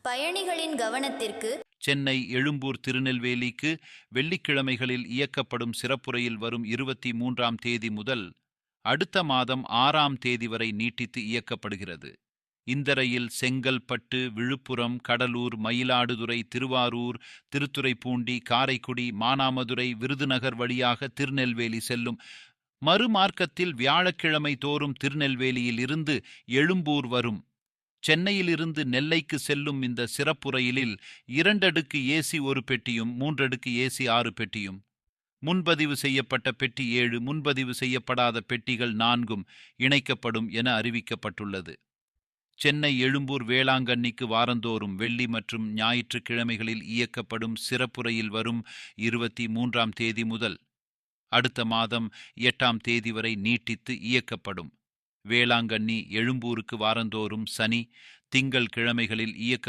பயணிகளின் கவனத்திற்கு சென்னை எழும்பூர் திருநெல்வேலிக்கு வெள்ளிக்கிழமைகளில் இயக்கப்படும் சிறப்புரையில் வரும் 23ஆம் தேதி முதல் அடுத்த மாதம் 6ஆம் தேதி வரை நீட்டித்து இயக்கப்படுகிறது. இந்த ரயில் செங்கல்பட்டு, விழுப்புரம், கடலூர், மயிலாடுதுறை, திருவாரூர், திருத்துறைப்பூண்டி, காரைக்குடி, மானாமதுரை, விருதுநகர் வழியாக திருநெல்வேலி செல்லும். மறுமார்க்கத்தில் வியாழக்கிழமை தோறும் திருநெல்வேலியில் இருந்து எழும்பூர் வரும். சென்னையிலிருந்து நெல்லைக்கு செல்லும் இந்த சிறப்பு ரயிலில் 2 அடுக்கு ஏசி 1 பெட்டியும் 3 அடுக்கு ஏசி 6 பெட்டியும், முன்பதிவு செய்யப்பட்ட பெட்டி 7, முன்பதிவு செய்யப்படாத பெட்டிகள் 4 இணைக்கப்படும் என அறிவிக்கப்பட்டுள்ளது. சென்னை எழும்பூர் வேளாங்கண்ணிக்கு வாரந்தோறும் வெள்ளி மற்றும் ஞாயிற்றுக்கிழமைகளில் இயக்கப்படும் சிறப்பு ரயில் வரும் 23ஆம் தேதி முதல் அடுத்த மாதம் 8ஆம் தேதி வரை நீட்டித்து இயக்கப்படும். வேளாங்கண்ணி எழும்பூருக்கு வாரந்தோறும் சனி, திங்கள் கிழமைகளில் இயக்க